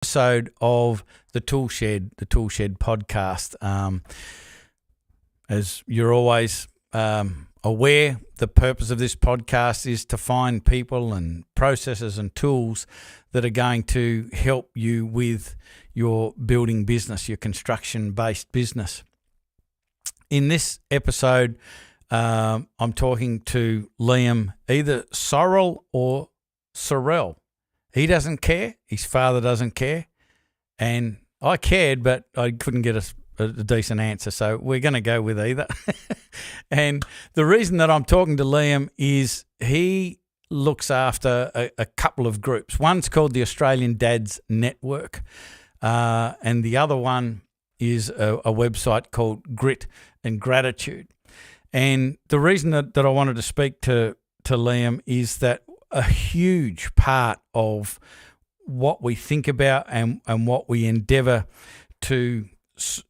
Episode of the Toolshed podcast. As you're always aware, the purpose of this podcast is to find people and processes and tools that are going to help you with your building business, your construction-based business. In this episode, I'm talking to Liam, either Sorrell or Sorrell. He doesn't care. His father doesn't care. And I cared, but I couldn't get a decent answer. So we're going to go with either. And the reason that I'm talking to Liam is he looks after a couple of groups. One's called the Australian Dads Network. And the other one is a website called Grit and Gratitude. And the reason that I wanted to speak to Liam is that a huge part of what we think about and what we endeavour to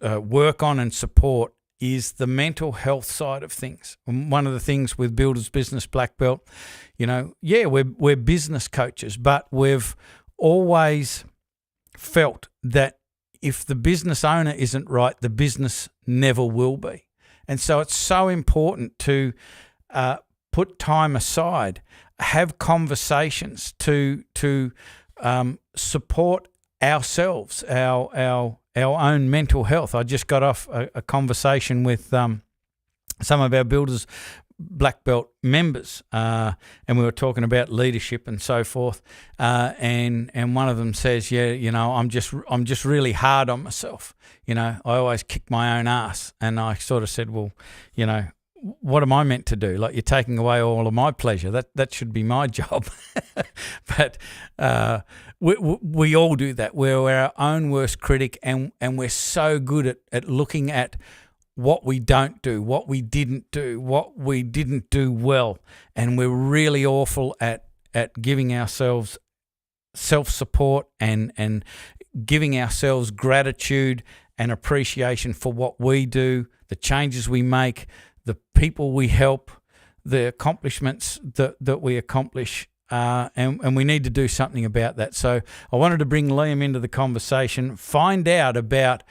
work on and support is the mental health side of things. And one of the things with Builders Business Black Belt, we're business coaches, but we've always felt that if the business owner isn't right, the business never will be. And so it's so important to put time aside, have conversations to support ourselves, our own mental health. I just got off a conversation with some of our Builders Black Belt members, and we were talking about leadership and so forth. And one of them says, I'm just really hard on myself. I always kick my own ass. And I sort of said, well, what am I meant to do? Like, you're taking away all of my pleasure. That should be my job. But we all do that. We're our own worst critic, and we're so good at looking at what we don't do, what we didn't do, what we didn't do well. And we're really awful at giving ourselves self-support and giving ourselves gratitude and appreciation for what we do, the changes we make, the people we help, the accomplishments that we accomplish, and we need to do something about that. So I wanted to bring Liam into the conversation, find out about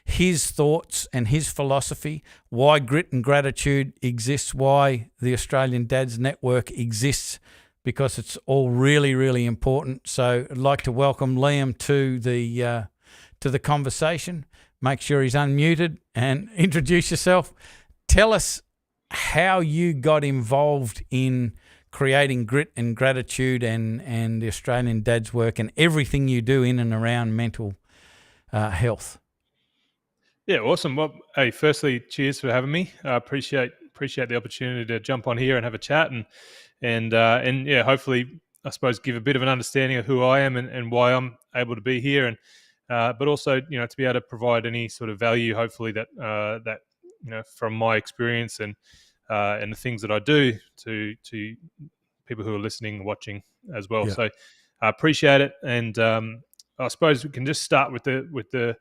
his thoughts and his philosophy, why Grit and Gratitude exists, why the Australian Dads Network exists, because it's all really, really important. So I'd like to welcome Liam to the conversation. Make sure he's unmuted and introduce yourself. Tell us how you got involved in creating Grit and Gratitude and the Australian Dads work and everything you do in and around mental health. Yeah, awesome. Well, hey, firstly, cheers for having me. I appreciate the opportunity to jump on here and have a chat and yeah, hopefully, I suppose, give a bit of an understanding of who I am and why I'm able to be here, and but also, to be able to provide any sort of value, hopefully that from my experience and the things that I do to people who are listening and watching as well. Yeah. So I appreciate it, and I suppose we can just start with the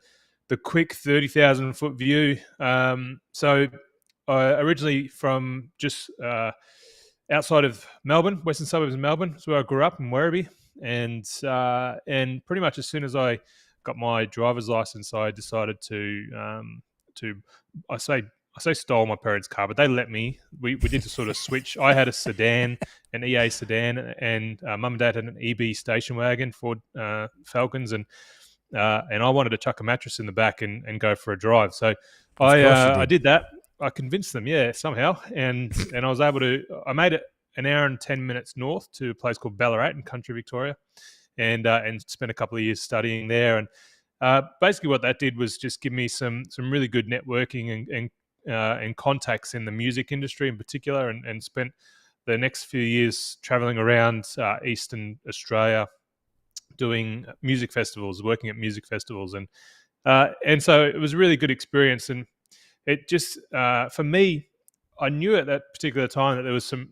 quick 30,000 foot view. So I originally from just outside of Melbourne, western suburbs of Melbourne. That's where I grew up in Werribee, and pretty much as soon as I got my driver's license, I decided to I say stole my parents' car, but they let me. We did the sort of switch. I had a sedan, an EA sedan, and mum and dad had an EB station wagon, Ford Falcons, and I wanted to chuck a mattress in the back and go for a drive. So I did that. I convinced them, somehow, and I was able to. I made it an hour and 10 minutes north to a place called Ballarat in country Victoria, and spent a couple of years studying there. And basically, what that did was just give me some really good networking and contacts in the music industry in particular, and spent the next few years traveling around Eastern Australia, doing music festivals, working at music festivals, and so it was a really good experience. And it just for me, I knew at that particular time that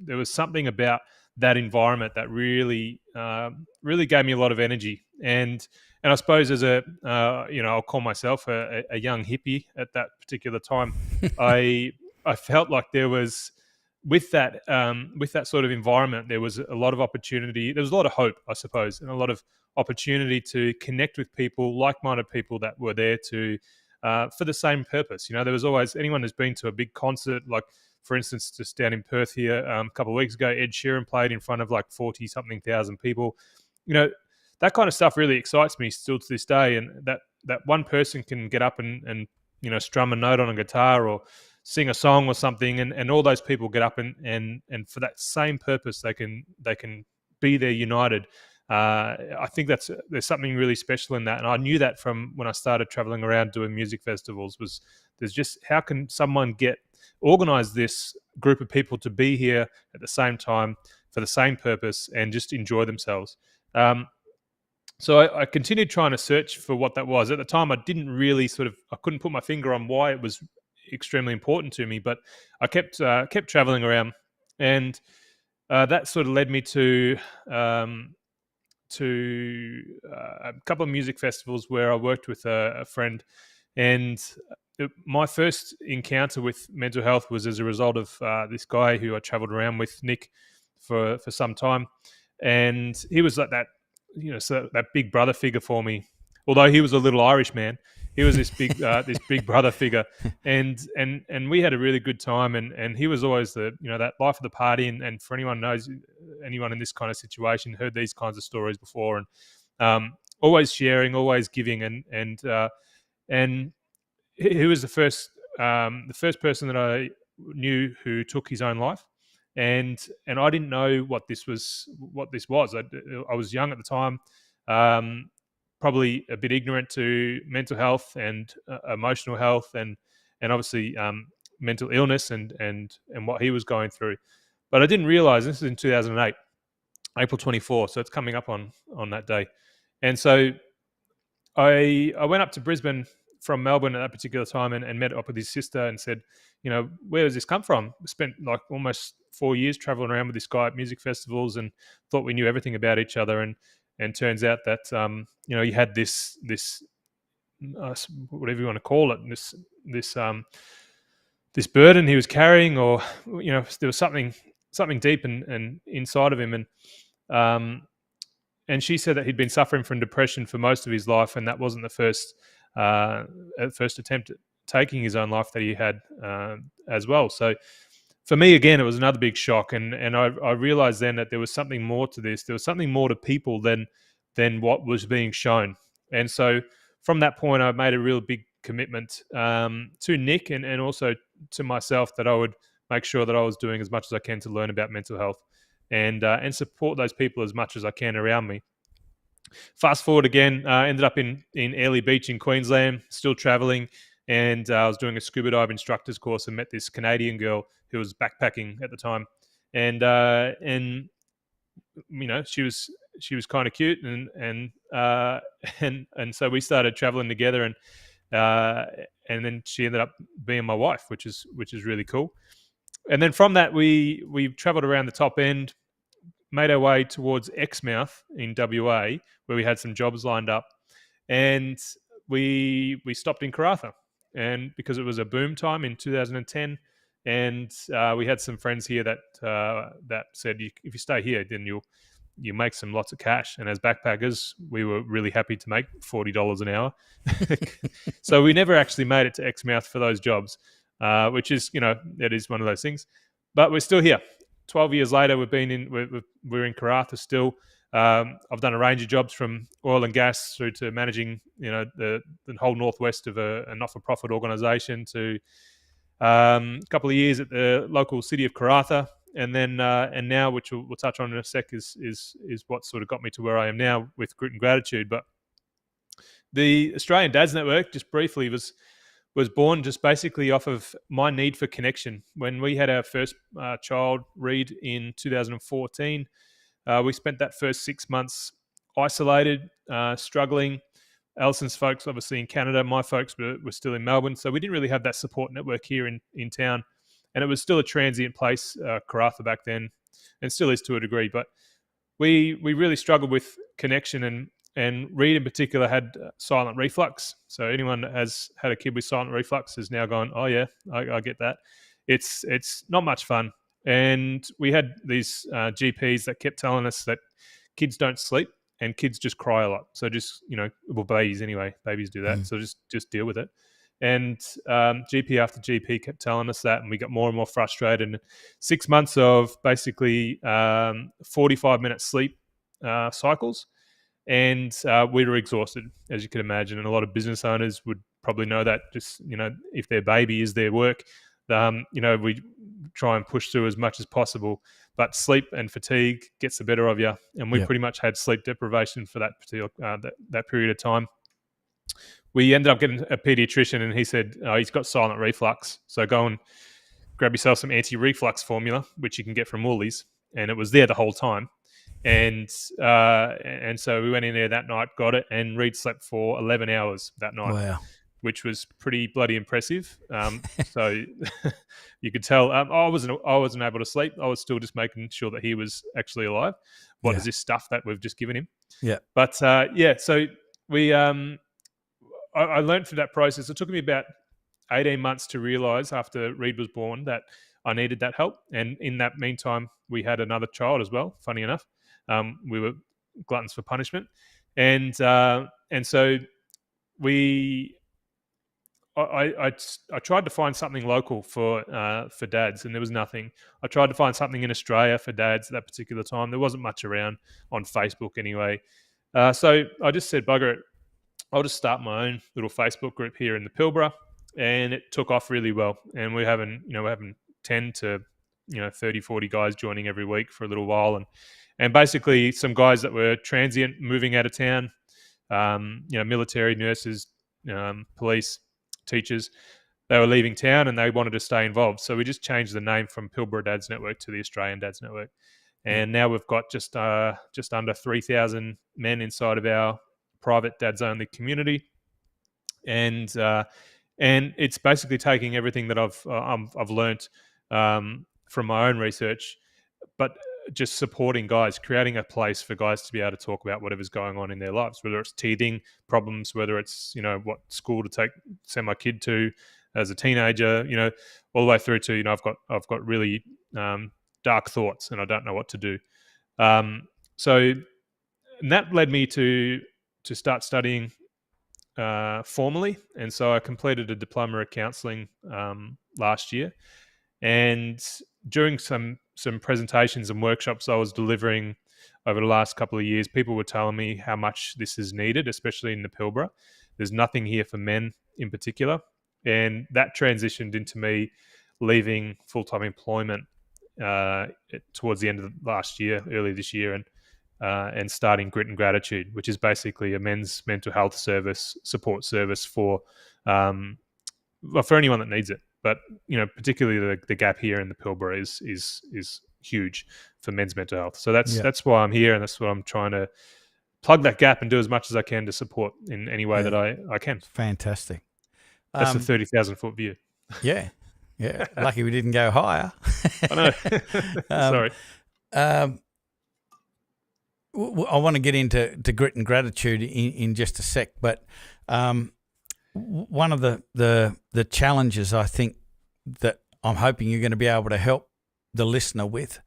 there was something about that environment that really gave me a lot of energy. And I suppose as I'll call myself a young hippie at that particular time. I felt like there was with that sort of environment, there was a lot of opportunity. There was a lot of hope, I suppose, and a lot of opportunity to connect with people, like-minded people that were there to for the same purpose. You know, there was always anyone who's been to a big concert, like for instance, just down in Perth here a couple of weeks ago, Ed Sheeran played in front of like 40 something thousand people. You know, that kind of stuff really excites me still to this day, and that one person can get up and you know, strum a note on a guitar or sing a song or something, and all those people get up and for that same purpose they can be there united. I think there's something really special in that, and I knew that from when I started traveling around doing music festivals. Was there's just how can someone organize this group of people to be here at the same time for the same purpose and just enjoy themselves. So I continued trying to search for what that was. At the time, I didn't really I couldn't put my finger on why it was extremely important to me, but I kept traveling around, and that sort of led me um, to a couple of music festivals where I worked with a friend, and my first encounter with mental health was as a result of this guy who I traveled around with, Nick, for some time, and he was like that, you know, so that big brother figure for me. Although he was a little Irish man, he was this big brother figure, and we had a really good time, and he was always the, you know, that life of the party, and for anyone in this kind of situation heard these kinds of stories before, and always sharing, always giving, and he was the first person that I knew who took his own life, and I didn't know what this was. I was young at the time, um, probably a bit ignorant to mental health and emotional health, and obviously mental illness and what he was going through. But I didn't realize this is in 2008, April 24. So it's coming up on that day, and so I went up to Brisbane from Melbourne at that particular time and met up with his sister and said, you know, where does this come from? Spent like almost 4 years traveling around with this guy at music festivals and thought we knew everything about each other. And turns out that, you know, he had this whatever you want to call it, this burden he was carrying, or, you know, there was something deep and inside of him. And she said that he'd been suffering from depression for most of his life, and that wasn't the first attempt at taking his own life that he had as well. So for me, again, it was another big shock, and I realized then that there was something more to this. There was something more to people than what was being shown. And so from that point, I made a real big commitment to Nick and also to myself that I would make sure that I was doing as much as I can to learn about mental health and support those people as much as I can around me. Fast forward again, ended up in Airlie Beach in Queensland, still traveling, and I was doing a scuba dive instructor's course and met this Canadian girl who was backpacking at the time, and you know, she was kind of cute, and so we started traveling together, and then she ended up being my wife, which is really cool. And then from that, we traveled around the top end, made our way towards Exmouth in WA, where we had some jobs lined up, and we stopped in Karratha, and because it was a boom time in 2010, and we had some friends here that said, if you stay here, then you make some lots of cash. And as backpackers, we were really happy to make $40 an hour. So we never actually made it to Exmouth for those jobs, which is, you know, it is one of those things. But we're still here. 12 years later, we're in Karratha still. I've done a range of jobs from oil and gas through to managing, you know, the whole northwest of a not-for-profit organisation, to a couple of years at the local city of Karratha, and then and now, which we'll touch on in a sec, is what sort of got me to where I am now with Grit and Gratitude. But the Australian Dads Network, just briefly, was born just basically off of my need for connection. When we had our first child, Reed, in 2014, we spent that first 6 months isolated, struggling. Alison's folks obviously in Canada. My folks were still in Melbourne. So we didn't really have that support network here in town. And it was still a transient place, Karratha back then, and still is to a degree. But we really struggled with connection, and Reed in particular had silent reflux. So anyone that has had a kid with silent reflux has now gone, oh yeah, I get that. It's not much fun. And we had these GPs that kept telling us that kids don't sleep and kids just cry a lot. So just, well, babies anyway, babies do that. So just deal with it. And GP after GP kept telling us that, and we got more and more frustrated. And 6 months of basically 45-minute sleep cycles, and we were exhausted, as you can imagine. And a lot of business owners would probably know that. Just if their baby is their work, we try and push through as much as possible. But sleep and fatigue gets the better of you, and we pretty much had sleep deprivation for that particular that period of time. We ended up getting a pediatrician, and he said he's got silent reflux, so go and grab yourself some anti-reflux formula, which you can get from Woolies, and it was there the whole time. And so we went in there that night, got it, and Reed slept for 11 hours that night. Wow. Which was pretty bloody impressive. So you could tell I wasn't able to sleep. I was still just making sure that he was actually alive. What is this stuff that we've just given him? Yeah. But so we I learned through that process. It took me about 18 months to realize after Reed was born that I needed that help. And in that meantime, we had another child as well, funny enough. We were gluttons for punishment. And so I tried to find something local for dads, and there was nothing. I tried to find something in Australia for dads at that particular time. There wasn't much around on Facebook anyway. So I just said, bugger it, I'll just start my own little Facebook group here in the Pilbara, and it took off really well. And we're having 10 to 30, 40 guys joining every week for a little while, and basically some guys that were transient, moving out of town, military, nurses, police, teachers, they were leaving town and they wanted to stay involved. So we just changed the name from Pilbara Dads Network to the Australian Dads Network. And now we've got just under 3,000 men inside of our private dads only community. And it's basically taking everything that I've learnt from my own research, but just supporting guys, creating a place for guys to be able to talk about whatever's going on in their lives, whether it's teething problems, whether it's, what school to send my kid to as a teenager, all the way through to, I've got really dark thoughts and I don't know what to do. So that led me to start studying formally. And so I completed a diploma of counselling last year. And during some presentations and workshops I was delivering over the last couple of years, people were telling me how much this is needed, especially in the Pilbara. There's nothing here for men in particular. And that transitioned into me leaving full-time employment towards the end of last year, early this year, and starting Grit and Gratitude, which is basically a men's mental health support service for anyone that needs it. But particularly the gap here in the Pilbara is huge for men's mental health. So that's why I'm here, and that's what I'm trying to plug that gap and do as much as I can to support in any way that I can. Fantastic. That's a 30,000-foot view. Yeah. Lucky we didn't go higher. I know. Sorry. I want to get into Grit and Gratitude in just a sec, but one of the challenges I think that I'm hoping you're going to be able to help the listener with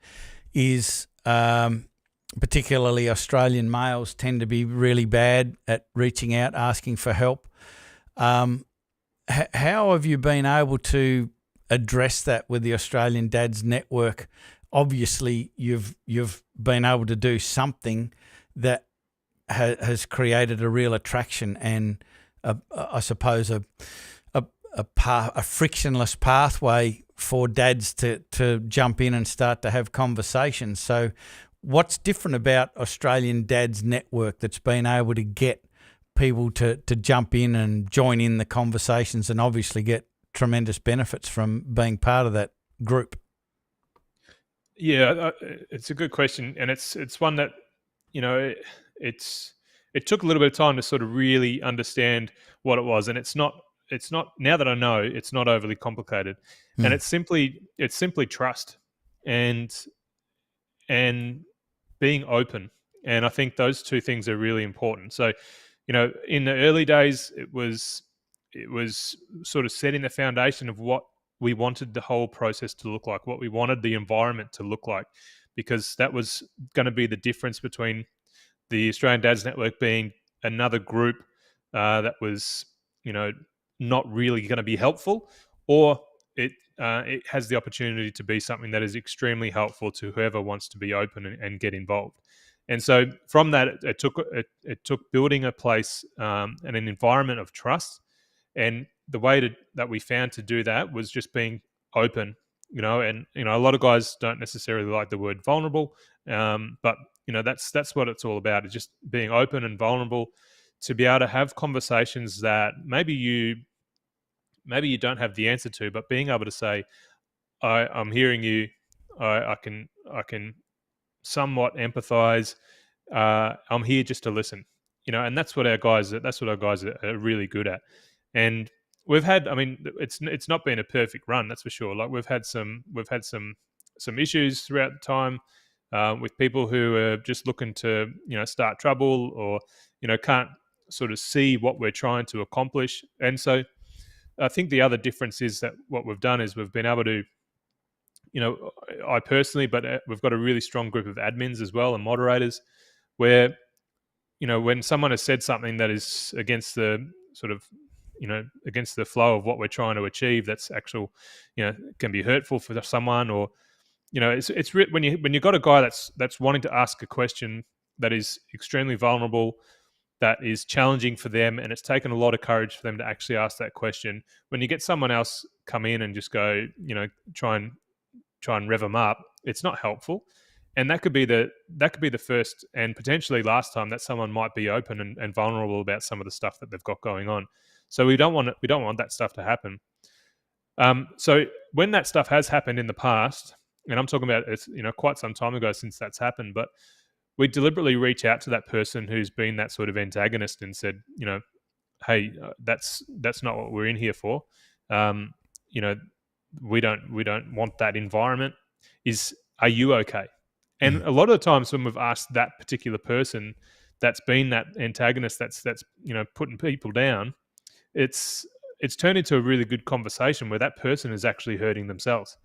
is particularly Australian males tend to be really bad at reaching out, asking for help. How have you been able to address that with the Australian Dads Network? Obviously, you've been able to do something that has created a real attraction and I suppose a frictionless pathway for dads to jump in and start to have conversations. So what's different about Australian Dads Network that's been able to get people to jump in and join in the conversations and obviously get tremendous benefits from being part of that group? Yeah, it's a good question, and it's one that it took a little bit of time to sort of really understand what it was, and it's not now that I know, it's not overly complicated, and it's simply trust and being open, and I think those two things are really important. So, in the early days, it was sort of setting the foundation of what we wanted the whole process to look like, what we wanted the environment to look like, because that was going to be the difference between the Australian Dads Network being another group that was, not really going to be helpful, or it has the opportunity to be something that is extremely helpful to whoever wants to be open and get involved. And so from that, it took building a place and an environment of trust. And the way that we found to do that was just being open, and a lot of guys don't necessarily like the word vulnerable, but that's what it's all about. It's just being open and vulnerable to be able to have conversations that maybe you don't have the answer to, but being able to say, I'm hearing you. I can somewhat empathize. I'm here just to listen, and that's what our guys are really good at. And we've had, it's not been a perfect run, that's for sure. Like we've had some issues throughout the time with people who are just looking to start trouble, or can't sort of see what we're trying to accomplish. And so I think the other difference is that what we've done is we've been able to, I personally, but we've got a really strong group of admins as well and moderators, where when someone has said something that is against the sort of against the flow of what we're trying to achieve, that's actual, can be hurtful for someone, or when you've got a guy that's wanting to ask a question that is extremely vulnerable, that is challenging for them, and it's taken a lot of courage for them to actually ask that question. When you get someone else come in and just go, try and rev them up, it's not helpful. And that could be the first and potentially last time that someone might be open and vulnerable about some of the stuff that they've got going on. So we don't want that stuff to happen. So when that stuff has happened in the past, and I'm talking about it's quite some time ago since that's happened, but we deliberately reach out to that person who's been that sort of antagonist and said, hey, that's not what we're in here for. We don't want that environment. Are you okay? And a lot of the times when we've asked that particular person that's been that antagonist, that's putting people down, it's turned into a really good conversation where that person is actually hurting themselves,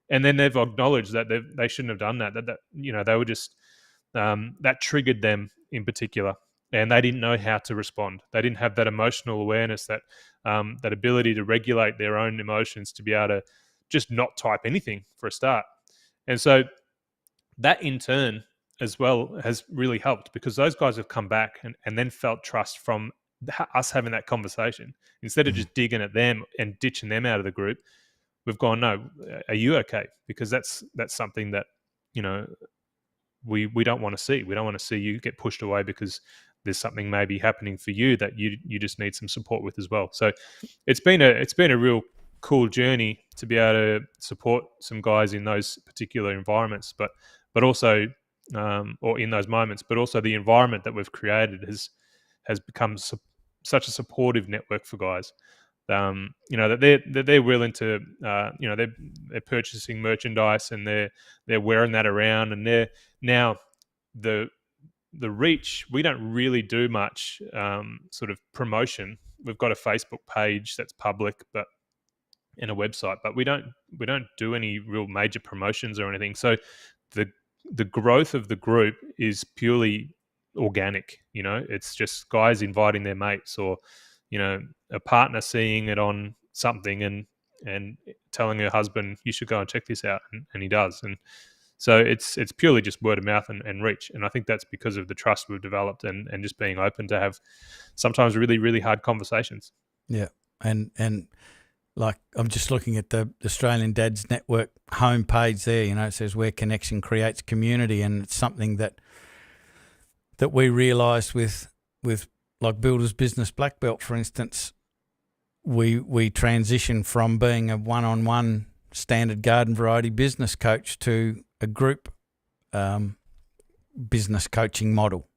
and then they've acknowledged that they shouldn't have done that. That they were just that triggered them in particular, and they didn't know how to respond. They didn't have that emotional awareness, that ability to regulate their own emotions, to be able to just not type anything for a start. And so that in turn as well has really helped, because those guys have come back and then felt trust from us having that conversation. Instead of just digging at them and ditching them out of the group, we've gone, no, are you okay? Because that's something that we don't want to see. We don't want to see you get pushed away because there's something maybe happening for you that you just need some support with as well. So it's been a real cool journey to be able to support some guys in those particular environments, but also or in those moments, but also the environment that we've created has become such a supportive network for guys. That they're willing to, they're purchasing merchandise and they're wearing that around, and they're now the reach. We don't really do much sort of promotion. We've got a Facebook page that's public, but in a website, but we don't do any real major promotions or anything. So the growth of the group is purely organic. It's just guys inviting their mates, or a partner seeing it on something and telling her husband, you should go and check this out, and he does. And so it's purely just word of mouth and reach. And I think that's because of the trust we've developed and just being open to have sometimes really, really hard conversations. Yeah. And like, I'm just looking at the Australian Dads Network homepage there, it says where connection creates community. And it's something that we realised with like Builders Business Black Belt, for instance. We transitioned from being a one-on-one standard garden variety business coach to a group business coaching model.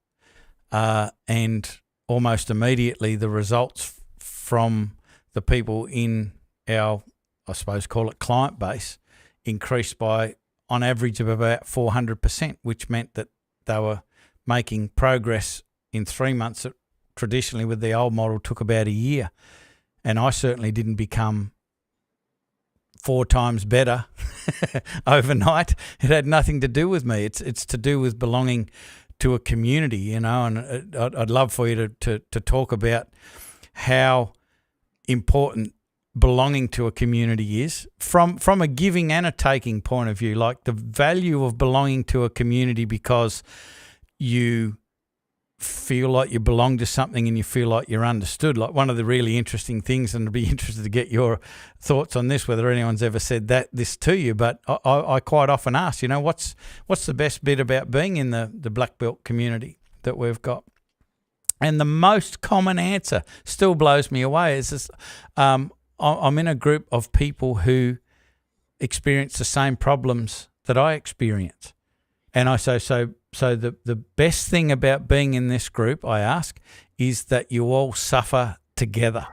And almost immediately the results from the people in our, I suppose, call it client base, increased by on average of about 400%, which meant that they were making progress in 3 months that traditionally with the old model took about a year. And I certainly didn't become 4 times better overnight. It had nothing to do with me. It's to do with belonging to a community, you know. And I'd love for you to talk about how important belonging to a community is from a giving and a taking point of view, like the value of belonging to a community because you feel like you belong to something and you feel like you're understood. Like one of the really interesting things, and I'd be interested to get your thoughts on this, whether anyone's ever said this to you, but I quite often ask, you know, what's the best bit about being in the black belt community that we've got? And the most common answer still blows me away is this, I'm in a group of people who experience the same problems that I experience. And I say, so the best thing about being in this group, I ask, is that you all suffer together.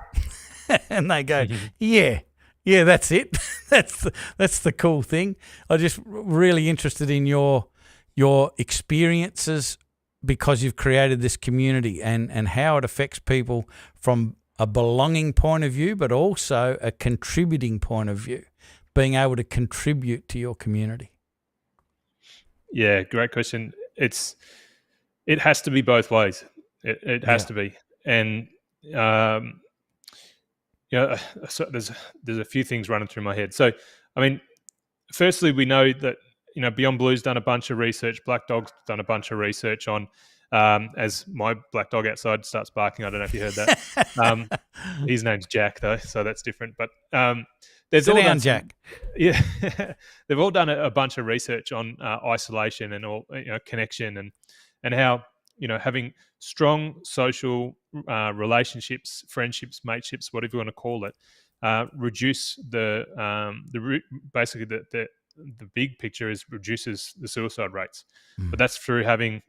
And they go, yeah, that's it. that's the cool thing. I'm just really interested in your experiences because you've created this community and how it affects people from a belonging point of view, but also a contributing point of view, being able to contribute to your community. Yeah, great question. It has to be both ways. It has to be, and so there's a few things running through my head. So, I mean, firstly, we know that Beyond Blue's done a bunch of research. Black Dog's done a bunch of research on. As my black dog outside starts barking, I don't know if you heard that. His name's Jack, though, so that's different. But there's all done Jack. Yeah, they've all done a bunch of research on isolation and all connection and how having strong social relationships, friendships, mateships, whatever you want to call it, reduce basically the big picture is reduces the suicide rates. But that's through having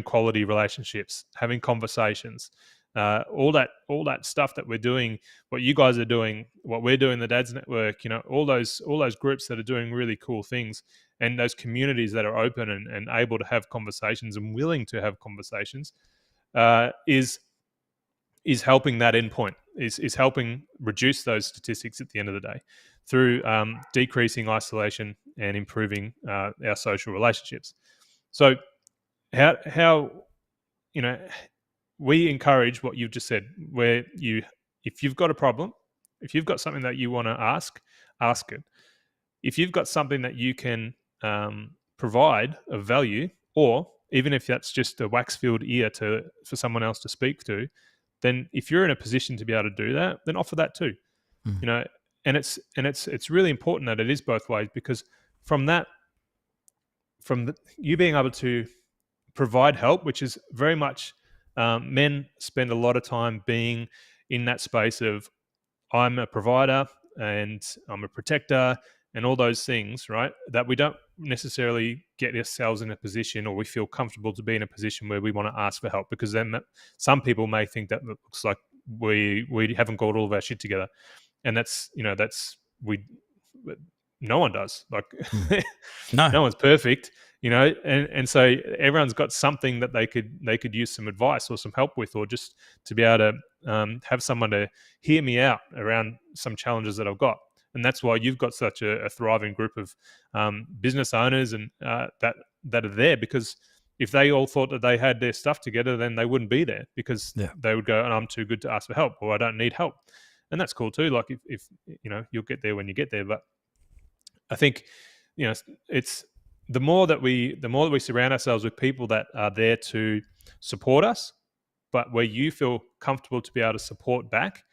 quality relationships, having conversations, all that stuff that we're doing, what you guys are doing, what we're doing, the Dads Network, all those groups that are doing really cool things, and those communities that are open and able to have conversations and willing to have conversations, is helping that endpoint, is helping reduce those statistics at the end of the day through decreasing isolation and improving our social relationships. So how we encourage what you've just said, where if you've got a problem, if you've got something that you want to ask it. If you've got something that you can provide of value, or even if that's just a wax-filled ear for someone else to speak to, then if you're in a position to be able to do that, then offer that too. And it's really important that it is both ways, because you being able to provide help, which is very much men spend a lot of time being in that space of I'm a provider and I'm a protector and all those things, right? That we don't necessarily get ourselves in a position, or we feel comfortable to be in a position where we want to ask for help, because then some people may think that looks like we haven't got all of our shit together, and no one does. Like no one's perfect, and so everyone's got something that they could use some advice or some help with, or just to be able to have someone to hear me out around some challenges that I've got. And that's why you've got such a thriving group of business owners and that are there, because if they all thought that they had their stuff together, then they wouldn't be there, because they would go, I'm too good to ask for help, or I don't need help. And that's cool too. Like if you'll get there when you get there. But I think it's the more that we surround ourselves with people that are there to support us, but where you feel comfortable to be able to support back.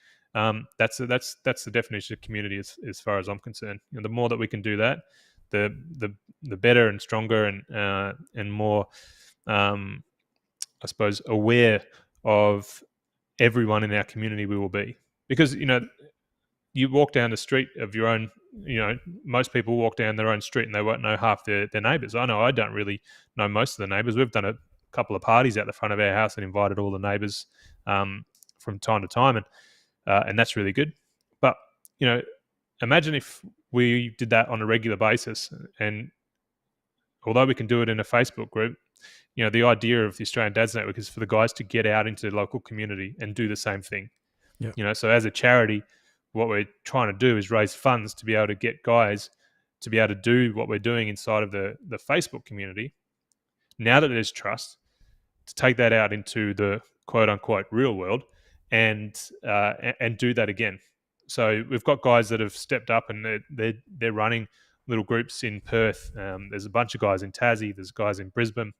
That's the definition of community as far as I'm concerned. The more that we can do that, the better and stronger and more, I suppose, aware of everyone in our community we will be. Because you walk down the street of your own. Most people walk down their own street and they won't know half their neighbours. I know I don't really know most of the neighbours. We've done a couple of parties out the front of our house and invited all the neighbours from time to time, and that's really good. But imagine if we did that on a regular basis, and although we can do it in a Facebook group, the idea of the Australian Dads Network is for the guys to get out into the local community and do the same thing. So as a charity, what we're trying to do is raise funds to be able to get guys to be able to do what we're doing inside of the Facebook community. Now that there's trust, to take that out into the quote unquote real world and do that again. So we've got guys that have stepped up and they're running little groups in Perth. There's a bunch of guys in Tassie. There's guys in Brisbane,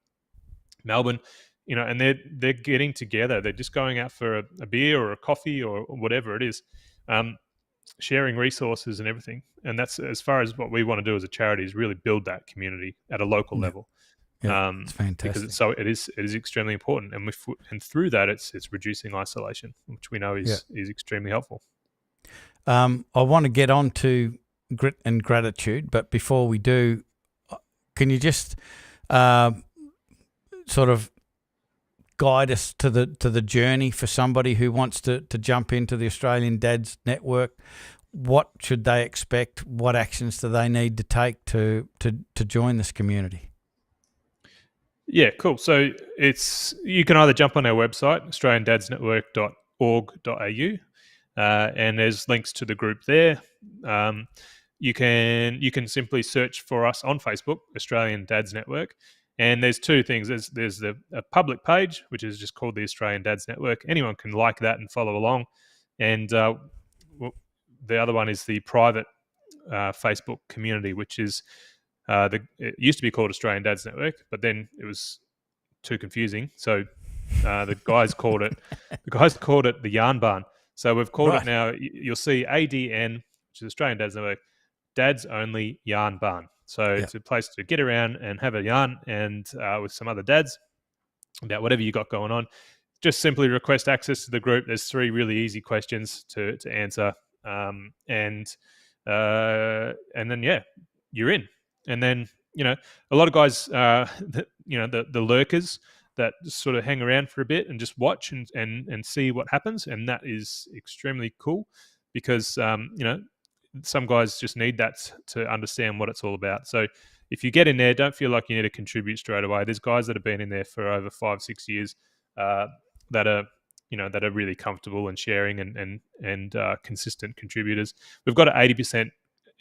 Melbourne, and they're getting together. They're just going out for a beer or a coffee or whatever it is, sharing resources and everything. And that's as far as what we want to do as a charity is really build that community at a local level. Yeah, it's fantastic because it is extremely important, and through that it's reducing isolation, which we know is extremely helpful. I want to get on to grit and gratitude, but before we do, can you just sort of guide us to the journey for somebody who wants to jump into the Australian Dads Network? What should they expect? What actions do they need to take to join this community? Yeah, cool. So you can either jump on our website, australiandadsnetwork.org.au, and there's links to the group there. You can simply search for us on Facebook, Australian Dads Network, and there's two things. There's a public page, which is just called the Australian Dads Network. Anyone can like that and follow along, and the other one is the private Facebook community, which is it used to be called Australian Dads Network, but then it was too confusing. So the guys called it the Yarn Barn. So we've called it now. You'll see ADN, which is Australian Dads Network, Dads Only Yarn Barn. So it's a place to get around and have a yarn and with some other dads about whatever you got going on. Just simply request access to the group. There's 3 really easy questions to answer, and then you're in. And then, a lot of guys, the lurkers that sort of hang around for a bit and just watch and see what happens. And that is extremely cool because, some guys just need that to understand what it's all about. So if you get in there, don't feel like you need to contribute straight away. There's guys that have been in there for over 5-6 years that are really comfortable and sharing and consistent contributors. We've got an 80%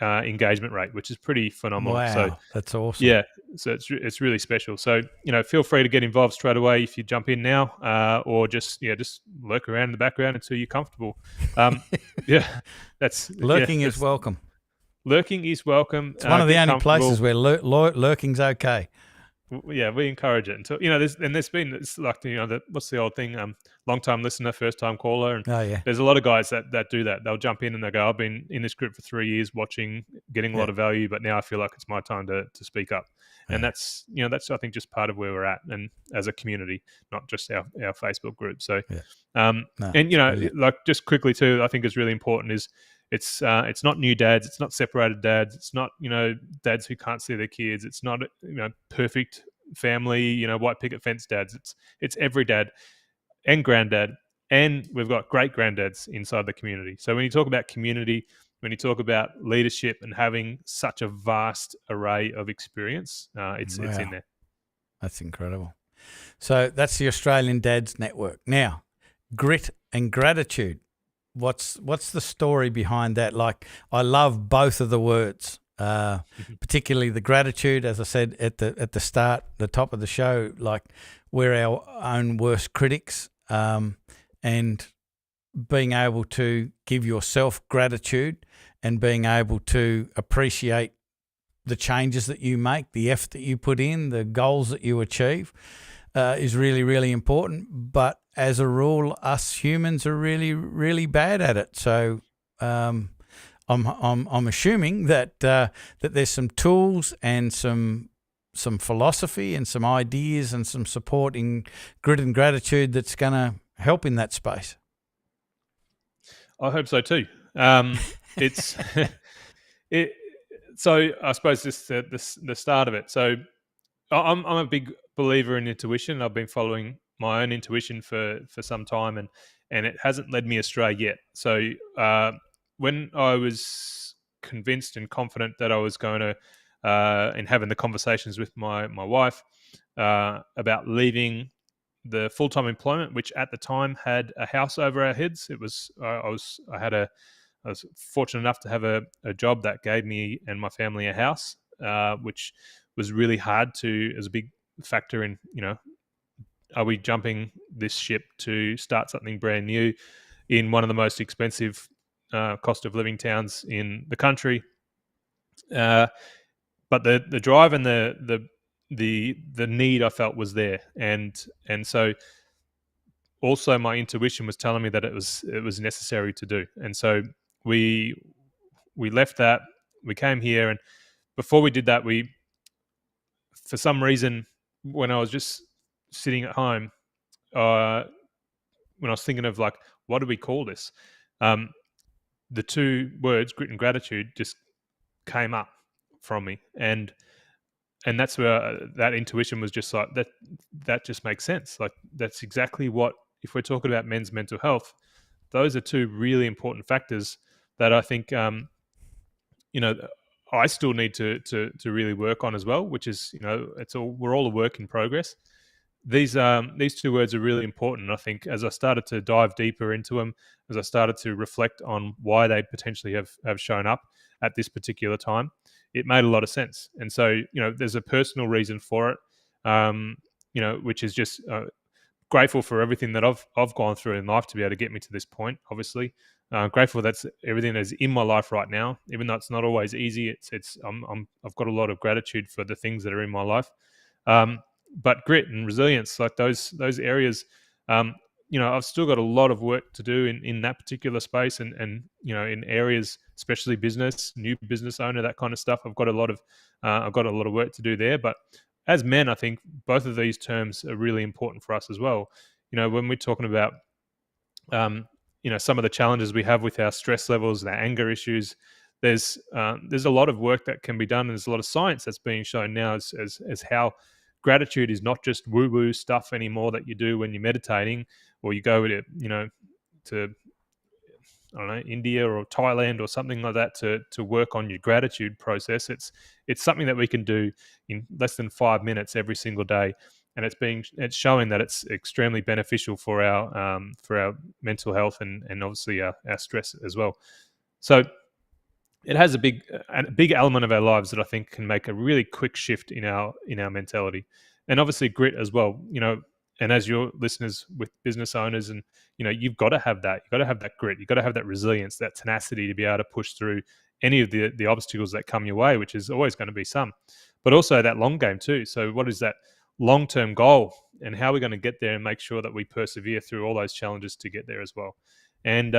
engagement rate, which is pretty phenomenal. Wow, so that's awesome. Yeah, so it's really special. So feel free to get involved straight away if you jump in now, or just lurk around in the background until you're comfortable. That's lurking is welcome. Lurking is welcome. It's one of the only places where lurking's okay. Yeah, we encourage it until there's been it's like what's the old thing? Long time listener, first time caller, and there's a lot of guys that do that. They'll jump in and they go, "I've been in this group for 3 years, watching, getting a lot of value, but now I feel like it's my time to speak up." And that's I think just part of where we're at, and as a community, not just our Facebook group. So, like just quickly too, I think is really important is it's not new dads, it's not separated dads, it's not dads who can't see their kids, it's not perfect family white picket fence dads. It's every dad and granddad, and we've got great granddads inside the community. So when you talk about community, when you talk about leadership and having such a vast array of experience, it's in there. That's incredible. So that's the Australian Dads Network. Now, grit and gratitude. What's the story behind that? Like, I love both of the words, particularly the gratitude. As I said at the start, the top of the show, like we're our own worst critics, and being able to give yourself gratitude and being able to appreciate the changes that you make, the effort that you put in, the goals that you achieve, is really, really important. But as a rule, us humans are really, really bad at it. So I'm assuming that there's some tools and some philosophy and some ideas and some support in grit and gratitude that's going to help in that space. I hope so too. It's So I suppose this the start of it. So I'm a big believer in intuition. I've been following my own intuition for some time, and it hasn't led me astray yet. So when I was convinced and confident that I was going to, and having the conversations with my wife about leaving the full-time employment, which at the time had a house over our heads. It was I had a I was fortunate enough to have a job that gave me and my family a house, which was really hard to, as a big factor in, are we jumping this ship to start something brand new in one of the most expensive cost of living towns in the country? But the drive and the need I felt was there, and so also my intuition was telling me that it was necessary to do, and so we left that, we came here, and before we did that, we, for some reason, when I was just sitting at home, when I was thinking of like, what do we call this? The two words, grit and gratitude, just came up from me, and that's where that intuition was just like that. That just makes sense. Like that's exactly what, if we're talking about men's mental health, those are two really important factors that I think I still need to really work on as well. Which is, we're all a work in progress. These two words are really important. I think as I started to dive deeper into them, as I started to reflect on why they potentially have shown up at this particular time, it made a lot of sense. And so, there's a personal reason for it, which is just grateful for everything that I've gone through in life to be able to get me to this point. Obviously, grateful that's everything that's in my life right now, even though it's not always easy. I've got a lot of gratitude for the things that are in my life. But grit and resilience, like those areas, I've still got a lot of work to do in that particular space, and in areas, especially business, new business owner, that kind of stuff. I've got a lot of work to do there. But as men, I think both of these terms are really important for us as well. When we're talking about some of the challenges we have with our stress levels, our anger issues, there's a lot of work that can be done, and there's a lot of science that's being shown now as how gratitude is not just woo-woo stuff anymore that you do when you're meditating, or you go to I don't know, India or Thailand or something like that to work on your gratitude process. It's something that we can do in less than 5 minutes every single day, and it's showing that it's extremely beneficial for our mental health and obviously our stress as well. So it has a big element of our lives that I think can make a really quick shift in our mentality, and obviously grit as well. And as your listeners with business owners, and you've got to have that. You've got to have that grit. You've got to have that resilience, that tenacity to be able to push through any of the obstacles that come your way, which is always going to be some, but also that long game too. So what is that long-term goal, and how are we going to get there and make sure that we persevere through all those challenges to get there as well? And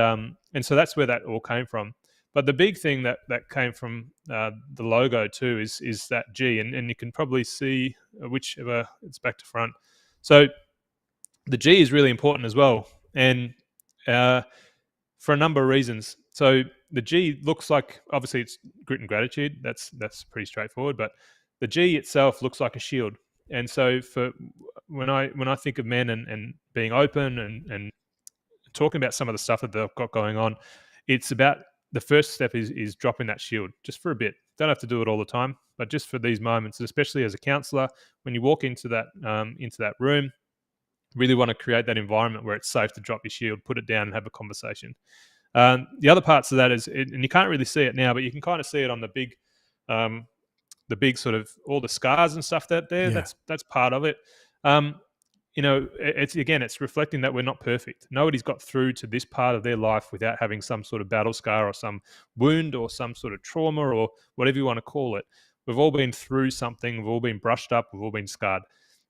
so that's where that all came from. But the big thing that came from the logo too is that G, and you can probably see whichever it's back to front. So the G is really important as well, and for a number of reasons. So the G looks like, obviously it's grit and gratitude. That's pretty straightforward. But the G itself looks like a shield. And so for when I think of men and being open and talking about some of the stuff that they've got going on, it's about, the first step is dropping that shield just for a bit. Don't have to do it all the time, but just for these moments, especially as a counselor, when you walk into that room, really want to create that environment where it's safe to drop your shield, put it down, and have a conversation. The other parts of that is, and you can't really see it now, but you can kind of see it on the big sort of all the scars and stuff that there. Yeah. That's part of it. It's reflecting that we're not perfect. Nobody's got through to this part of their life without having some sort of battle scar or some wound or some sort of trauma or whatever you want to call it. We've all been through something. We've all been brushed up. We've all been scarred.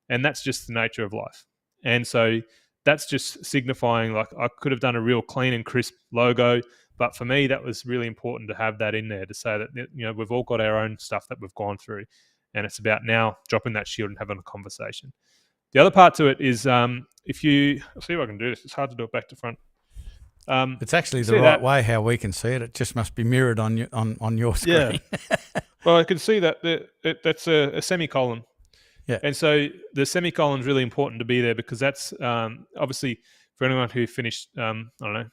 And that's just the nature of life. And so that's just signifying, like, I could have done a real clean and crisp logo, but for me, that was really important to have that in there to say that, we've all got our own stuff that we've gone through. And it's about now dropping that shield and having a conversation. The other part to it is, I'll see if I can do this. It's hard to do it back to front. It's actually the right way how we can see it. It just must be mirrored on your screen. Yeah. Well, I can see that that's a semicolon. Yeah. And so the semicolon is really important to be there, because that's obviously, for anyone who finished, I don't know,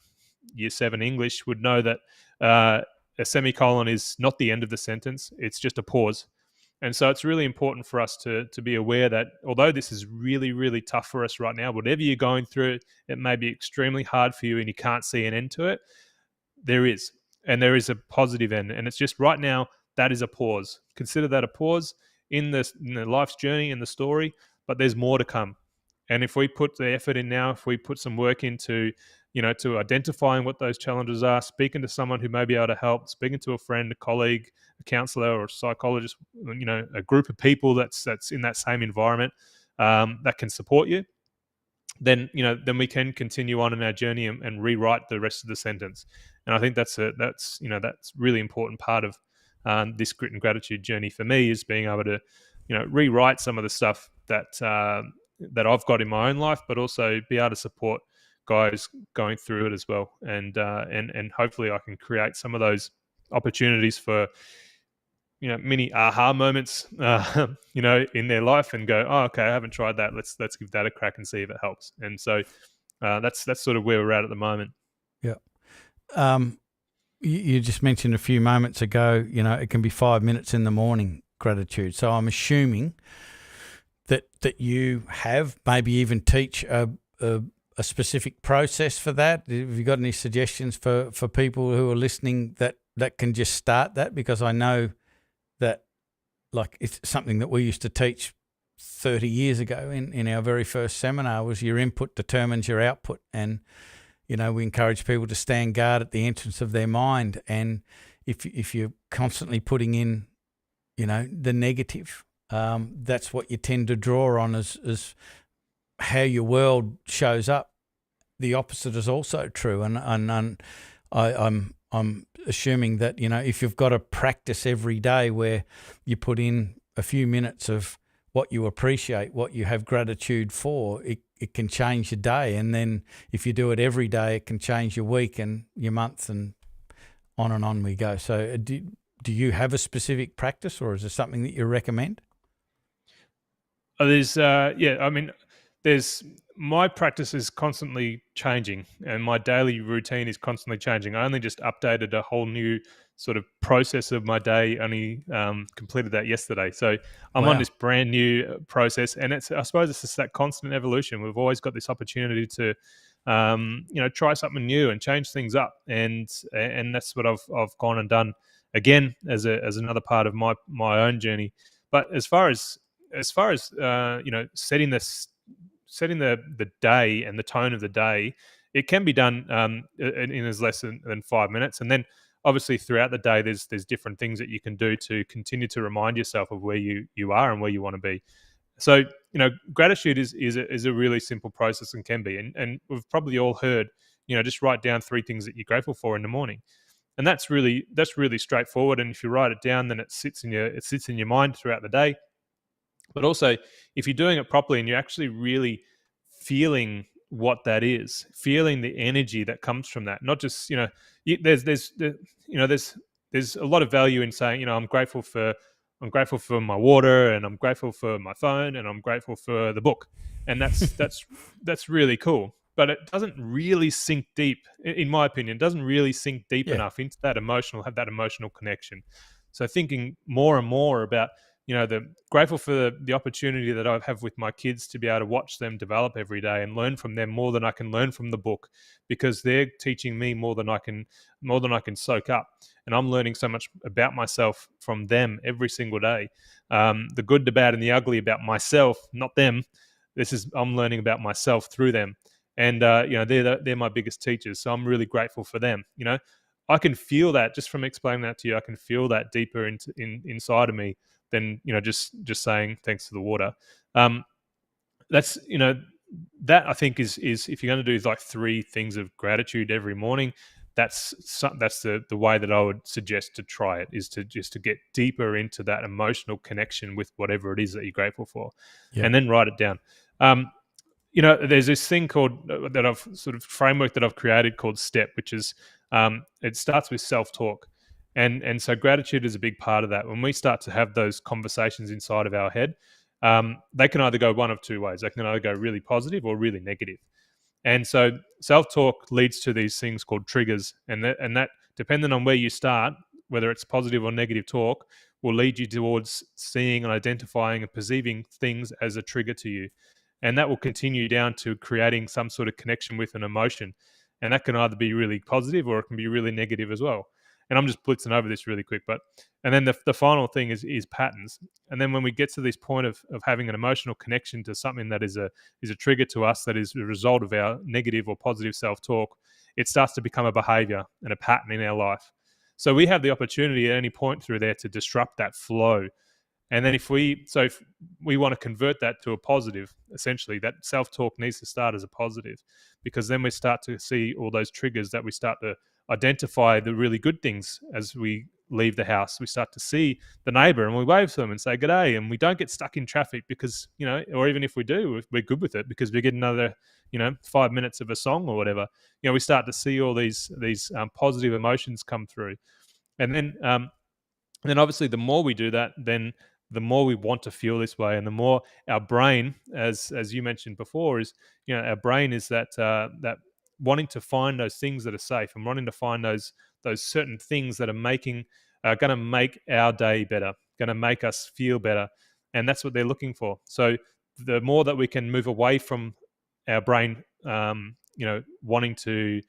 year 7 English would know that a semicolon is not the end of the sentence. It's just a pause. And so it's really important for us to be aware that although this is really, really tough for us right now, whatever you're going through, it may be extremely hard for you and you can't see an end to it. There is. and there is a positive end. And it's just right now, that is a pause. Consider that a pause in the life's journey, in the story, but there's more to come. And if we put the effort in now, if we put some work into, to identifying what those challenges are, speaking to someone who may be able to help, speaking to a friend, a colleague, a counselor, or a psychologist, a group of people that's in that same environment, that can support you, then we can continue on in our journey and rewrite the rest of the sentence. And I think that's really important part of this grit and gratitude journey for me, is being able to rewrite some of the stuff that I've got in my own life, but also be able to support guys going through it as well. And hopefully I can create some of those opportunities for mini aha moments, in their life, and go, oh, okay, I haven't tried that. Let's give that a crack and see if it helps. And so that's sort of where we're at the moment. Yeah. You just mentioned a few moments ago, it can be 5 minutes in the morning gratitude. So I'm assuming that you have, maybe even teach a specific process for that. Have you got any suggestions for people who are listening that can just start that? Because I know that, like, it's something that we used to teach 30 years ago in our very first seminar, was your input determines your output. And, we encourage people to stand guard at the entrance of their mind. And if you're constantly putting in, the negative, that's what you tend to draw on as how your world shows up. The opposite is also true. And I'm assuming that, if you've got a practice every day where you put in a few minutes of what you appreciate, what you have gratitude for, it can change your day. And then if you do it every day, it can change your week and your month, and on we go. So do you have a specific practice, or is there something that you recommend? There's my practice is constantly changing, and my daily routine is constantly changing. I only just updated a whole new sort of process of my day. Only completed that yesterday, so I'm on this brand new process, and I suppose it's just that constant evolution. We've always got this opportunity to, try something new and change things up, and that's what I've gone and done again as another part of my own journey. But as far as setting the day and the tone of the day, it can be done in as less than 5 minutes. And then obviously throughout the day, there's different things that you can do to continue to remind yourself of where you are and where you want to be. So, gratitude is a really simple process, and can be. And we've probably all heard, just write down 3 things that you're grateful for in the morning. And that's really straightforward. And if you write it down, then it sits in your mind throughout the day. But also, if you're doing it properly and you're actually really feeling what that is, feeling the energy that comes from that, not just, there's a lot of value in saying, I'm grateful for my water, and I'm grateful for my phone, and I'm grateful for the book. And that's really cool. But it doesn't really sink deep, in my opinion, doesn't really sink deep enough into have that emotional connection. So thinking more and more about, grateful for the opportunity that I have with my kids to be able to watch them develop every day and learn from them more than I can learn from the book, because they're teaching me more than I can soak up. And I'm learning so much about myself from them every single day. The good, the bad, and the ugly about myself, not them. I'm learning about myself through them. And, they're my biggest teachers. So I'm really grateful for them. I can feel that just from explaining that to you. I can feel that deeper inside of me than, just saying thanks to the water. That's, that I think is if you're going to do like 3 things of gratitude every morning, that's the way that I would suggest to try it, is to get deeper into that emotional connection with whatever it is that you're grateful for, and then write it down. There's this thing called that I've sort of framework that I've created called STEP, which is it starts with self-talk. And so gratitude is a big part of that. When we start to have those conversations inside of our head, they can either go one of 2 ways. They can either go really positive or really negative. And so self-talk leads to these things called triggers. And that depending on where you start, whether it's positive or negative talk, will lead you towards seeing and identifying and perceiving things as a trigger to you. And that will continue down to creating some sort of connection with an emotion. And that can either be really positive or it can be really negative as well. And I'm just blitzing over this really quick, and then the final thing is patterns. And then when we get to this point of having an emotional connection to something that is a trigger to us, that is a result of our negative or positive self-talk, it starts to become a behavior and a pattern in our life. So we have the opportunity at any point through there to disrupt that flow. And then if we want to convert that to a positive, essentially that self-talk needs to start as a positive, because then we start to see all those triggers, that we start to identify the really good things as we leave the house. We start to see the neighbor and we wave to them and say g'day, and we don't get stuck in traffic because, or even if we do, we're good with it because we get another, 5 minutes of a song or whatever. We start to see all these positive emotions come through. And then obviously the more we do that, then the more we want to feel this way, and the more our brain, as you mentioned before, is our brain is that wanting to find those things that are safe and wanting to find those certain things that are going to make our day better, going to make us feel better, and that's what they're looking for. So the more that we can move away from our brain, wanting to,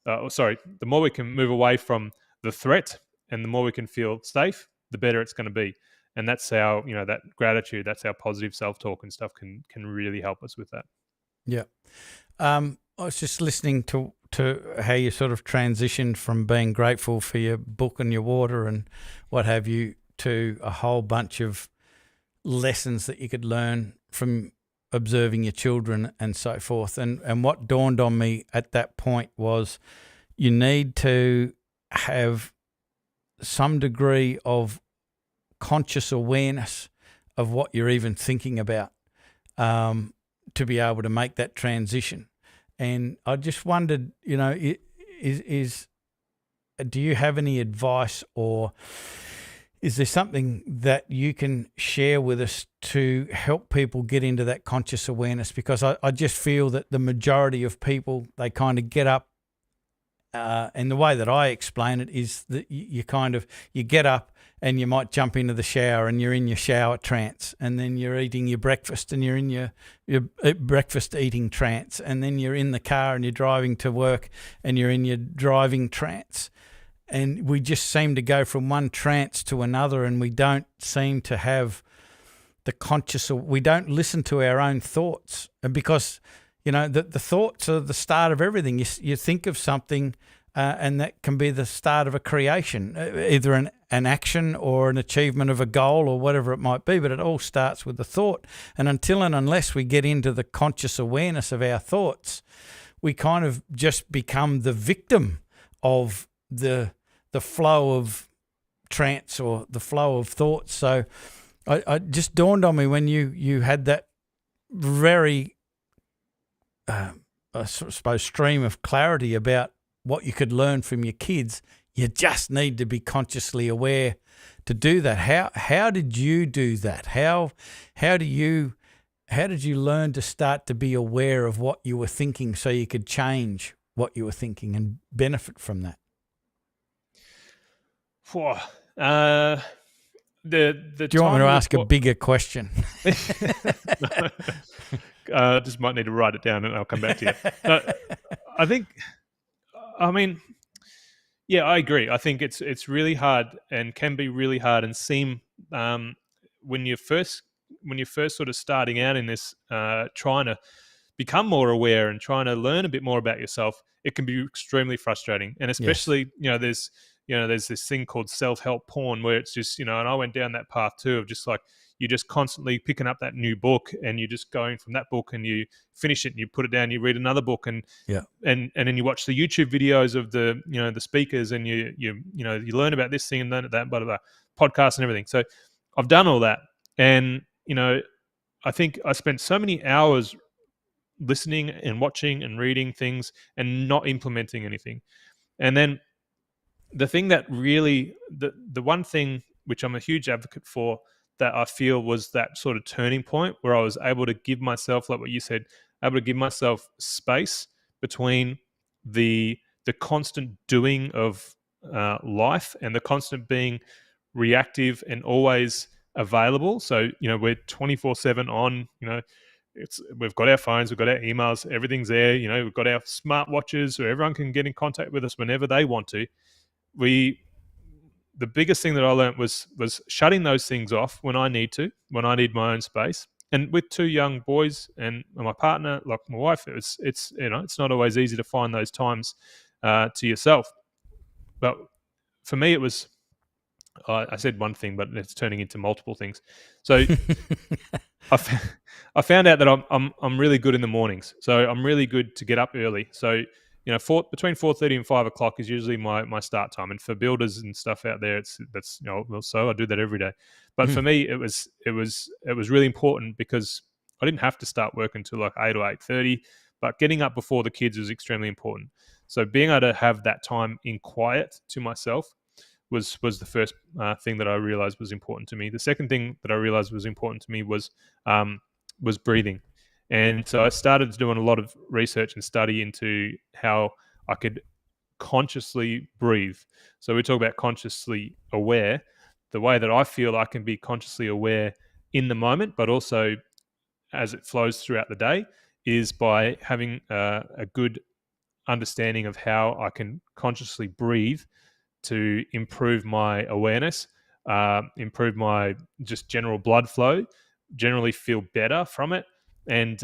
the more we can move away from the threat, and the more we can feel safe, the better it's going to be. And that's how, that gratitude, that's our positive self-talk and stuff can really help us with that. Yeah. I was just listening to how you sort of transitioned from being grateful for your book and your water and what have you to a whole bunch of lessons that you could learn from observing your children and so forth. And what dawned on me at that point was you need to have some degree of conscious awareness of what you're even thinking about to be able to make that transition. And I just wondered, do you have any advice, or is there something that you can share with us to help people get into that conscious awareness? Because I just feel that the majority of people, they kind of get up, and the way that I explain it is that you get up and you might jump into the shower and you're in your shower trance, and then you're eating your breakfast and you're in your breakfast eating trance, and then you're in the car and you're driving to work and you're in your driving trance. And we just seem to go from one trance to another, and we don't seem to have we don't listen to our own thoughts. And because the thoughts are the start of everything. You think of something, and that can be the start of a creation, either an action or an achievement of a goal or whatever it might be. But it all starts with the thought. And unless we get into the conscious awareness of our thoughts, we kind of just become the victim of the flow of trance or the flow of thoughts. So I just dawned on me when you had that very I suppose stream of clarity about what you could learn from your kids. You just need to be consciously aware to do that. How did you do that? How did you learn to start to be aware of what you were thinking so you could change what you were thinking and benefit from that? Do you want me to ask a bigger question? Just might need to write it down and I'll come back to you. I agree. I think it's really hard and can be really hard and seem when you're first sort of starting out in this, trying to become more aware and trying to learn a bit more about yourself, it can be extremely frustrating. And especially, yes. There's this thing called self-help porn where it's just, and I went down that path too of just like, you're just constantly picking up that new book and you're just going from that book and you finish it and you put it down, you read another book and then you watch the YouTube videos of the, the speakers and you learn about this thing and learn that, blah, blah, blah, podcasts and everything. So I've done all that. And, I think I spent so many hours listening and watching and reading things and not implementing anything. And then the thing that really, the one thing which I'm a huge advocate for that I feel was that sort of turning point where I was able to give myself, like what you said, able to give myself space between the constant doing of life and the constant being reactive and always available. So, we're 24/7 on, we've got our phones, we've got our emails, everything's there, we've got our smartwatches, so everyone can get in contact with us whenever they want to. We the biggest thing that I learned was shutting those things off when I need my own space. And with two young boys and my partner, like my wife, it's not always easy to find those times to yourself. But for me, it was I said one thing, but it's turning into multiple things. So I found out that I'm really good in the mornings. So I'm really good to get up early. So between 4:30 and 5 o'clock is usually my start time. And for builders and stuff out there, so I do that every day. But for me, it was really important because I didn't have to start work until like 8 or 8:30. But getting up before the kids was extremely important. So being able to have that time in quiet to myself was the first thing that I realized was important to me. The second thing that I realized was important to me was breathing. And so I started doing a lot of research and study into how I could consciously breathe. So we talk about consciously aware. The way that I feel I can be consciously aware in the moment, but also as it flows throughout the day, is by having a good understanding of how I can consciously breathe to improve my awareness, improve my just general blood flow, generally feel better from it, and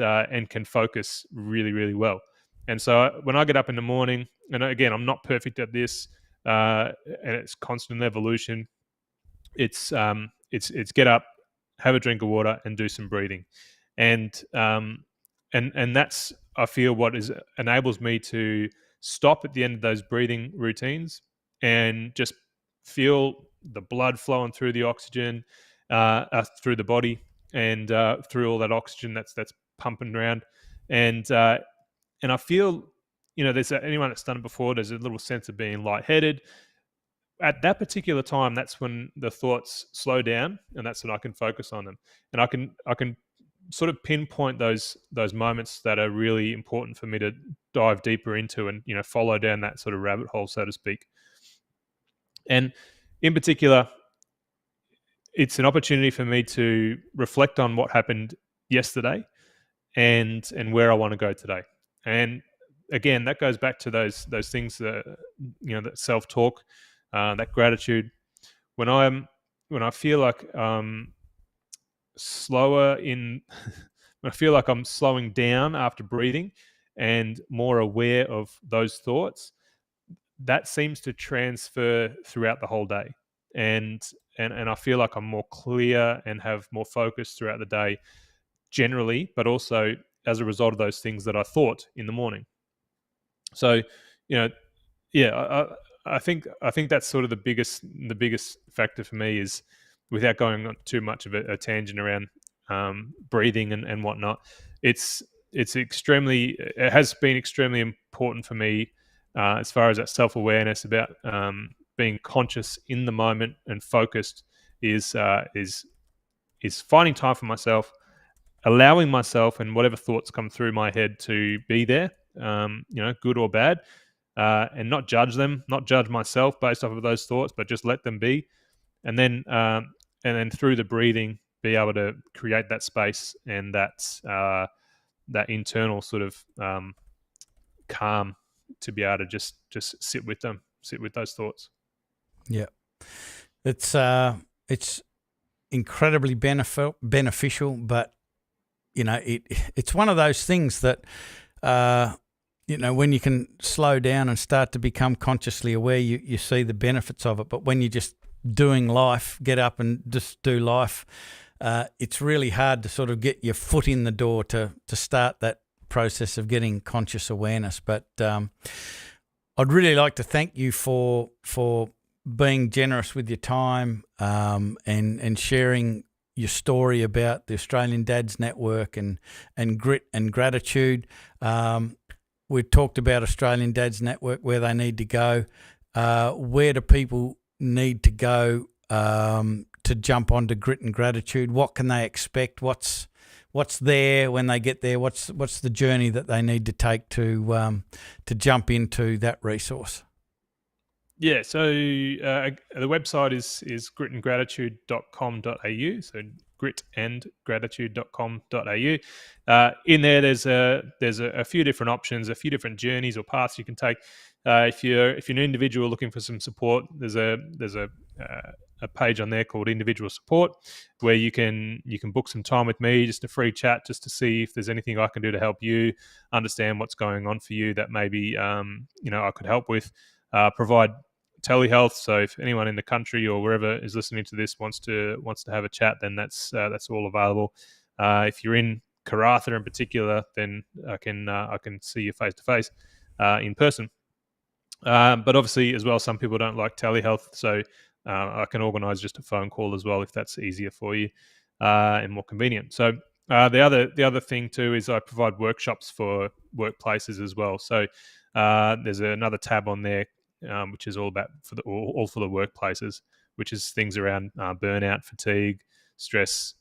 can focus really, really well. And so when I get up in the morning, and again, I'm not perfect at this, and it's constant evolution. It's get up, have a drink of water, and do some breathing, and that's, I feel, what enables me to stop at the end of those breathing routines and just feel the blood flowing through the oxygen, through the body, and through all that oxygen that's pumping around, and I feel, there's anyone that's done it before, there's a little sense of being lightheaded. At that particular time, that's when the thoughts slow down, and that's when I can focus on them, and I can sort of pinpoint those moments that are really important for me to dive deeper into, and follow down that sort of rabbit hole, so to speak. And in particular, it's an opportunity for me to reflect on what happened yesterday and where I want to go today. And again, that goes back to those things that that self-talk, that gratitude. When I feel like slower in when I feel like I'm slowing down after breathing and more aware of those thoughts, that seems to transfer throughout the whole day. And I feel like I'm more clear and have more focus throughout the day generally, but also as a result of those things that I thought in the morning. So, yeah, I think that's sort of the biggest factor for me, is, without going on too much of a tangent around breathing and whatnot, it has been extremely important for me as far as that self-awareness about being conscious in the moment and focused, is finding time for myself, allowing myself and whatever thoughts come through my head to be there, good or bad, and not judge them, not judge myself based off of those thoughts, but just let them be. And then through the breathing, be able to create that space and that internal sort of calm to be able to just sit with those thoughts. Yeah, it's incredibly beneficial, but it's one of those things that when you can slow down and start to become consciously aware, you see the benefits of it. But when you're just doing life, get up and just do life, it's really hard to sort of get your foot in the door to start that process of getting conscious awareness. But I'd really like to thank you for being generous with your time and sharing your story about the Australian Dads Network and grit and gratitude. We talked about Australian Dads Network, where they need to go. Where do people need to go to jump onto grit and gratitude? What can they expect? What's there when they get there? What's the journey that they need to take to jump into that resource? Yeah, so the website is gritandgratitude.com.au. So gritandgratitude.com.au. In there, there's a few different options, a few different journeys or paths you can take. if you're an individual looking for some support, there's a page on there called Individual Support, where you can book some time with me, just a free chat, just to see if there's anything I can do to help you understand what's going on for you that maybe I could help with. Provide telehealth, so if anyone in the country or wherever is listening to this wants to have a chat, then that's all available. If you're in Karratha in particular, then I can see you face to face in person. But obviously, as well, some people don't like telehealth, so I can organise just a phone call as well if that's easier for you and more convenient. So the other thing too is I provide workshops for workplaces as well. So there's another tab on there which is all about all for the workplaces, which is things around burnout, fatigue, stress,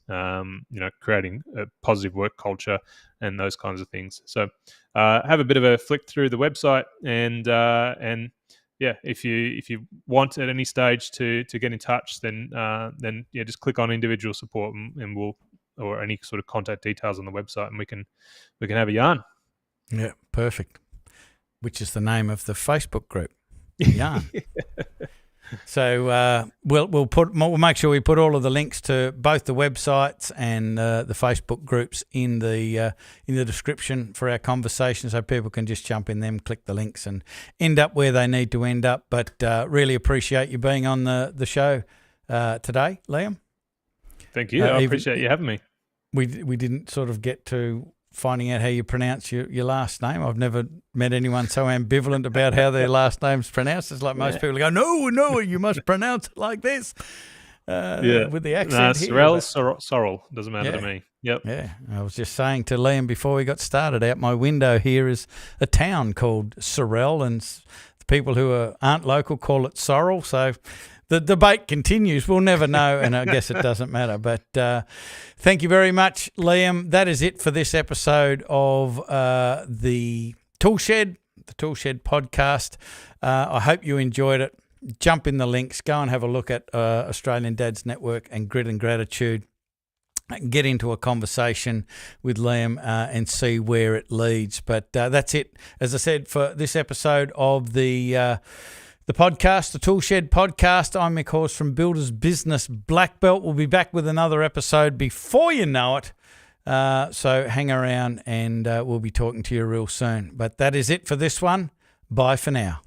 creating a positive work culture and those kinds of things. So have a bit of a flick through the website and yeah, if you want at any stage to get in touch, then just click on individual support and we'll, or any sort of contact details on the website, and we can have a yarn. Yeah, perfect. Which is the name of the Facebook group, Yarn. So we'll make sure we put all of the links to both the websites and the Facebook groups in the description for our conversation, so people can just jump in them, click the links, and end up where they need to end up. But really appreciate you being on the show today, Liam. Thank you. I appreciate you having me. We didn't sort of get to finding out how you pronounce your last name. I've never met anyone so ambivalent about how their last name's pronounced. It's like most people go, no, you must pronounce it like this. With the accent here. Sorrell, doesn't matter to me. Yep. Yeah, I was just saying to Liam before we got started, out my window here is a town called Sorrell, and the people who aren't local call it Sorrell, so the debate continues. We'll never know, and I guess it doesn't matter. But thank you very much, Liam. That is it for this episode of the Toolshed podcast. I hope you enjoyed it. Jump in the links. Go and have a look at Australian Dads Network and Grit and Gratitude. Get into a conversation with Liam and see where it leads. But that's it, as I said, for this episode of the podcast, the Toolshed podcast. I'm Mick Horse from Builders Business Black Belt. We'll be back with another episode before you know it. So hang around and we'll be talking to you real soon. But that is it for this one. Bye for now.